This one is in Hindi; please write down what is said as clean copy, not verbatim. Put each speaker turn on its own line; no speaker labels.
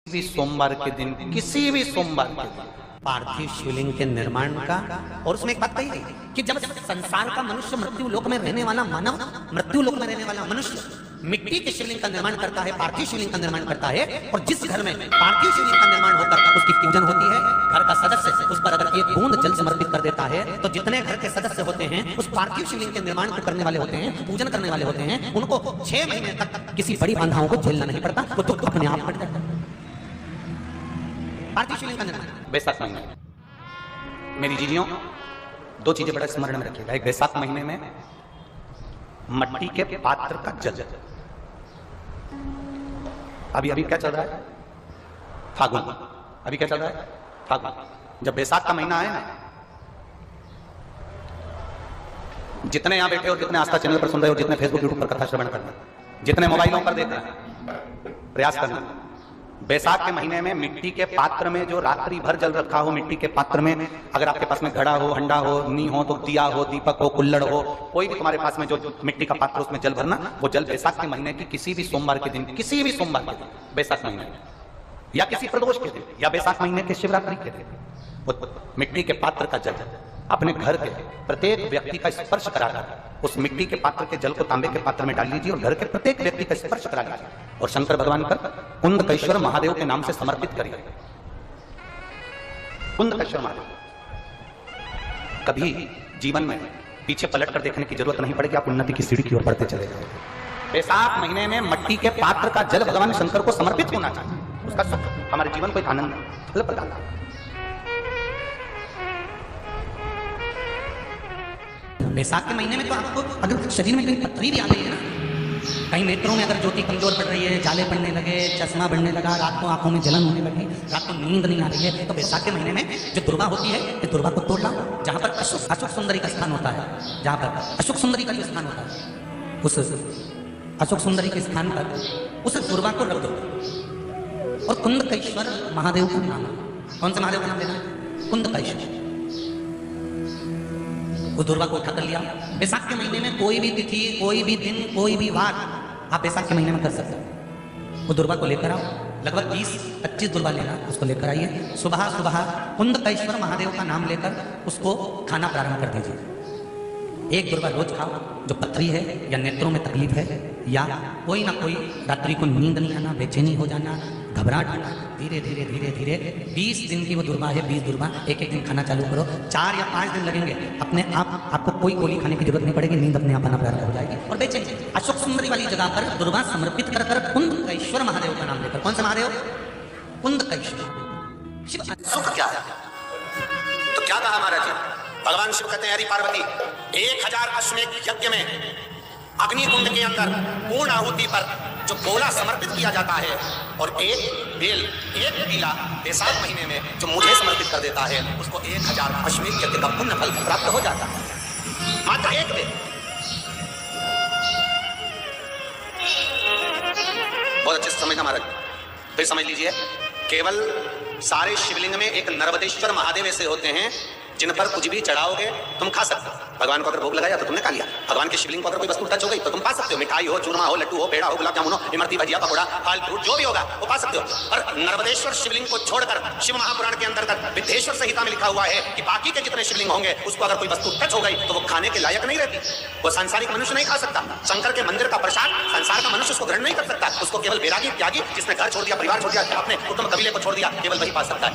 भी सोमवार के दिन, किसी भी सोमवार के दिन
पार्थिव शिवलिंग के निर्माण का। और उसमें एक बात कही गई कि जब संसार का मनुष्य मृत्यु लोक में रहने वाला मानव, मृत्यु लोक में रहने वाला मनुष्य मिट्टी के शिवलिंग का निर्माण करता है, पार्थिव शिवलिंग का निर्माण करता है, और जिस घर में पार्थिव शिवलिंग का निर्माण होकर उसकी पूजन होती है, घर का सदस्य उस पर अगर एक बूंद जल समर्पित कर देता है, तो जितने घर के सदस्य होते हैं उस पार्थिव शिवलिंग के निर्माण को करने वाले होते हैं, पूजन करने वाले होते हैं, उनको 6 महीने तक किसी बड़ी बाधाओं को झेलना नहीं पड़ता, वो दुख अपने आप बढ़ जाता है। पार्थिव शिवलिंग का निर्माण
बैसाख महीने। मेरी जीवियों, 2 चीजें बड़ा स्मरण में रखिएगा। एक, बैसाख महीने में मट्टी के पात्र का जल। अभी क्या चल रहा है? फागुन। अभी क्या चल रहा है? फागुन। जब बैसाख का महीना आए ना, जितने यहां बैठे हो, जितने आस्था चैनल पर सुन रहे हो, जितने फेसबुक यूट्यूब पर कथा श्रवण करना, जितने मोबाइलों पर देख रहे हैं, प्रयास करना, बैसाख के महीने में मिट्टी के पात्र में जो रात्रि भर जल रखा हो, मिट्टी के पात्र में, अगर आपके पास में घड़ा हो, हंडा हो, नी हो, तो दिया हो, दीपक हो, कुल्लड़ हो, कोई भी तुम्हारे पास में जो मिट्टी का पात्र, उसमें जल भरना। वो जल बैसाख के महीने की किसी भी सोमवार के दिन, किसी भी सोमवार के दिन, बैसाख महीने में, या किसी प्रदोष के दिन, या बैसाख महीने के शिवरात्रि के दिन, वो मिट्टी के पात्र का जल अपने घर के प्रत्येक व्यक्ति का स्पर्श कराकर उस मिट्टी के पात्र के जल को तांबे के पात्र में डाल लीजिए और घर के प्रत्येक व्यक्ति का स्पर्श करा लीजिए और शंकर भगवान का कुंदकेश्वर महादेव के नाम से समर्पित करिए। कुंदकेश्वर महादेव। कभी जीवन में पीछे पलट कर देखने की जरूरत नहीं पड़ेगी, आप उन्नति की सीढ़ी की ओर बढ़ते चले जाएंगे। बैसाख महीने में मट्टी के पात्र का जल भगवान शंकर को समर्पित होना चाहिए। उसका सुख हमारे जीवन को एक आनंद फल प्रदान करता है।
बैसाख के महीने में तो आपको अगर शरीर में कहीं पथरी भी आ गई है ना, कहीं नेत्रों में अगर ज्योति कमजोर पड़ रही है, जाले पड़ने लगे, चश्मा बढ़ने लगा, रात को आंखों में जलन होने लगी, रात को नींद नहीं आ रही है, तो बैसाख के महीने में जो दुर्वा होती है, इस दुर्वा को तोड़ लाओ। जहां पर अशुक सुंदरी का स्थान होता है, जहां पर अशुक सुंदरी का जो स्थान होता है, उस अशुक सुंदरी के स्थान पर उस दुर्वा को रख दो और कुंदकेश्वर महादेव का नाम। कौन से महादेव का नाम लेना है? कुंदकेश्वर। वो दुर्वा को उठा कर लिया। बैसाख के महीने में कोई भी तिथि, कोई भी दिन, कोई भी वार आप बैसाख के महीने में कर सकते हो। वो दुर्वा को लेकर आओ, लगभग 20-25 दुर्वा लेना, उसको लेकर आइए। सुबह सुबह कुंदकेश्वर महादेव का नाम लेकर उसको खाना प्रारंभ कर दीजिए। एक दुर्वा रोज खाओ। जो पथरी है या नेत्रों में तकलीफ है या कोई ना कोई रात्रि को नींद नहीं आना, बेचैनी हो जाना, घबराहट आना, धीरे धीरे धीरे धीरे 20 दिन की वो दुर्वा है, 20 दुर्वा एक एक दिन खाना चालू करो। 4 या 5 दिन लगेंगे, अपने आप आपको कोई गोली खाने की जरूरत नहीं पड़ेगी, नींद अपने आप आना प्रारंभ हो जाएगी और बेचैनी। अशोक सुंदरी वाली जगह पर दुर्वा समर्पित कर कर कुंदकेश्वर महादेव का नाम लेकर। कौन सा महादेव? कुंदकेश्वर।
सुख क्या है? तो क्या कहा महाराज जी? भगवान शिव कहते हैं, हरि पार्वती 1000 अश्वमेध यज्ञ में अग्निकुंड के अंदर पूर्ण आहुति पर जो गोला समर्पित किया जाता है और एक बेल, एक पीला बैसाख महीने में जो मुझे समर्पित कर देता है, उसको 1000 अश्वमेध यज्ञ का पुण्य फल प्राप्त हो जाता है। मात्र एक बेल। बहुत अच्छे से समझना महाराज, फिर समझ लीजिए। केवल सारे शिवलिंग में एक नर्मदेश्वर महादेव ऐसे होते हैं जिन पर कुछ भी चढ़ाओगे तुम खा सकते हो। भगवान को अगर भोग लगाया तो तुमने खा लिया। भगवान के शिवलिंग को अगर कोई वस्तु टच हो गई तो तुम पा सकते हो। मिठाई हो, चूरमा हो, लड्डू हो, पेड़ा हो, गुलाब जामुन हो, इमरती, भजिया, पकौड़ा, फल फ्रूट जो भी होगा वो पा सकते हो। और नर्मदेश्वर शिवलिंग को छोड़कर शिव महापुराण के अंतर्गत विद्धेश्वर संहिता में लिखा हुआ है कि बाकी के जितने शिवलिंग होंगे उसको अगर कोई वस्तु टच हो गई तो वो खाने के लायक नहीं रहती। वो सांसारिक मनुष्य नहीं खा सकता। शंकर के मंदिर का प्रसाद संसार का मनुष्य उसको ग्रहण नहीं कर सकता। उसको केवल वैरागी, त्यागी, जिसने घर छोड़ दिया, परिवार छोड़ दिया, अपने कुटुंब कबीले को छोड़ दिया, केवल वही पा सकता है।